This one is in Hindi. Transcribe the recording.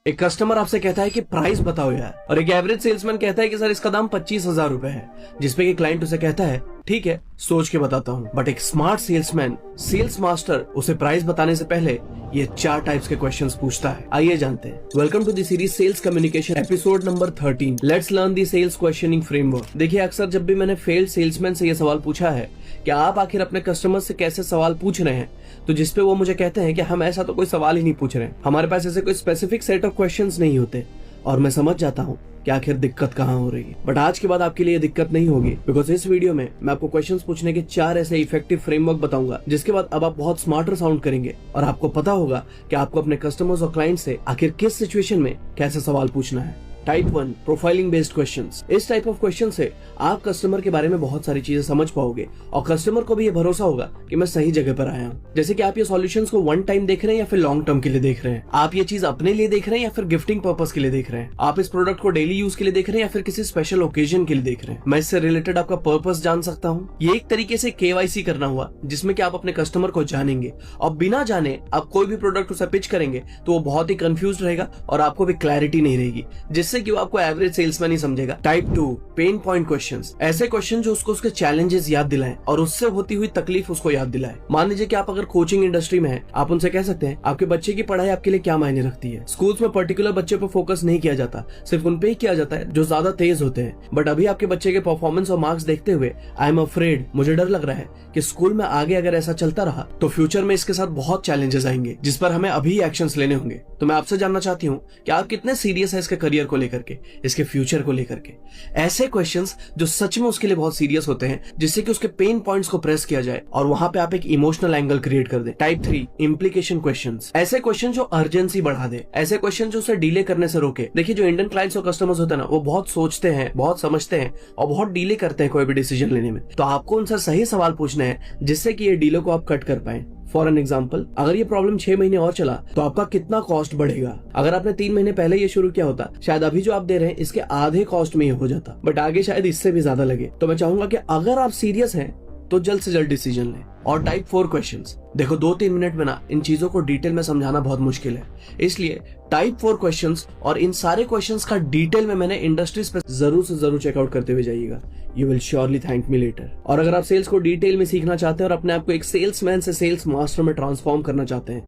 एक कस्टमर आपसे कहता है कि प्राइस बताओ यार, और एक एवरेज सेल्समैन कहता है कि सर इसका दाम 25,000 रुपए है, जिसपे कि क्लाइंट उसे कहता है ठीक है सोच के बताता हूँ। बट एक स्मार्ट सेल्समैन, सेल्स मास्टर उसे प्राइस बताने से पहले ये 4 टाइप्स के क्वेश्चंस पूछता है। आइए जानते हैं। Welcome to the series sales communication episode number 13। Let's learn the sales questioning framework. देखिए अक्सर जब भी मैंने फेल्ड सेल्समैन से ये सवाल पूछा है कि आप आखिर अपने कस्टमर से कैसे सवाल पूछ रहे हैं, तो जिसपे वो मुझे कहते हैं कि हम ऐसा तो कोई सवाल ही नहीं पूछ रहे, हमारे पास ऐसे कोई स्पेसिफिक सेट ऑफ क्वेश्चंस नहीं होते। और मैं समझ जाता हूँ कि आखिर दिक्कत कहाँ हो रही है। बट आज के बाद आपके लिए दिक्कत नहीं होगी, बिकॉज इस वीडियो में मैं आपको क्वेश्चंस पूछने के 4 ऐसे इफेक्टिव फ्रेमवर्क बताऊंगा, जिसके बाद अब आप बहुत स्मार्टर साउंड करेंगे और आपको पता होगा कि आपको अपने कस्टमर्स और क्लाइंट से आखिर किस सिचुएशन में कैसे सवाल पूछना है। Type 1 profiling based questions. इस टाइप ऑफ क्वेश्चन से आप कस्टमर के बारे में बहुत सारी चीजें समझ पाओगे और कस्टमर को भी ये भरोसा होगा कि मैं सही जगह पर आया हूँ। जैसे कि आप ये सॉल्यूशंस को वन टाइम देख रहे हैं या फिर लॉन्ग टर्म के लिए देख रहे हैं, आप ये चीज अपने लिए देख रहे हैं या फिर गिफ्टिंग पर्पस के लिए देख रहे हैं, आप इस प्रोडक्ट को डेली यूज के लिए देख रहे हैं या फिर किसी स्पेशल ओकेजन के लिए देख रहे हैं। मैं इससे रिलेटेड आपका पर्पस जान सकता हूँ। ये एक तरीके से KYC करना हुआ, जिसमें कि आप अपने कस्टमर को जानेंगे और बिना जाने आप कोई भी प्रोडक्ट उसे पिच करेंगे तो वो बहुत ही कंफ्यूज रहेगा और आपको भी क्लैरिटी नहीं रहेगी, जिससे कि वो आपको एवरेज सेल्समैन ही समझेगा। Type 2 pain point questions. ऐसे क्वेश्चन जो उसको उसके चैलेंजेस याद दिलाएं और उससे होती हुई तकलीफ उसको याद दिलाएं। मान लीजिए कि आप अगर कोचिंग इंडस्ट्री में हैं, आप उनसे कह सकते हैं आपके बच्चे की पढ़ाई आपके लिए क्या मायने रखती है। स्कूल्स में पर्टिकुलर बच्चे पर फोकस नहीं किया जाता, सिर्फ उन पे ही किया जाता है जो ज्यादा तेज होते हैं। बट अभी आपके बच्चे के परफॉर्मेंस और मार्क्स देखते हुए आई एम अफ्रेड, मुझे डर लग रहा है कि स्कूल में आगे अगर ऐसा चलता रहा तो फ्यूचर में इसके साथ बहुत चैलेंजेस आएंगे, जिस पर हमें अभी एक्शंस लेने होंगे। तो मैं आपसे जानना चाहती हूँ कि आप कितने सीरियस है इसके करियर को लेकर के, इसके फ्यूचर को लेकर के। ऐसे क्वेश्चंस जो सच में उसके लिए बहुत सीरियस होते हैं, जिससे कि उसके पेन पॉइंट्स को प्रेस किया जाए और वहां पे आप एक इमोशनल एंगल क्रिएट कर दें। Type 3 implication questions. ऐसे क्वेश्चन जो अर्जेंसी बढ़ा दे, ऐसे क्वेश्चन जो उसे डिले करने से रोके। देखिए जो इंडियन क्लाइंट्स और कस्टमर्स होते हैं ना, वो बहुत सोचते हैं, बहुत समझते हैं और बहुत डिले करते हैं कोई भी डिसीजन लेने में। तो आपको उनसे सही सवाल पूछने हैं जिससे कि ये डिले को आप कट कर पाए। फॉर एन एग्जाम्पल, अगर ये प्रॉब्लम 6 महीने और चला तो आपका कितना कॉस्ट बढ़ेगा। अगर आपने 3 महीने पहले ये शुरू किया होता, शायद अभी जो आप दे रहे हैं इसके आधे कॉस्ट में ये हो जाता, बट आगे शायद इससे भी ज्यादा लगे। तो मैं चाहूंगा कि अगर आप सीरियस हैं तो जल्द से जल्द डिसीजन लें। और टाइप 4 क्वेश्चंस। देखो 2-3 मिनट में ना इन चीजों को डिटेल में समझाना बहुत मुश्किल है, इसलिए टाइप 4 क्वेश्चंस और इन सारे क्वेश्चंस का डिटेल में मैंने इंडस्ट्रीज पे जरूर से जरूर चेकआउट करते हुए जाइएगा। You will surely thank me later. और अगर आप सेल्स को डिटेल में सीखना चाहते हैं और अपने आप को एक सेल्समैन से सेल्स मास्टर में ट्रांसफॉर्म करना चाहते हैं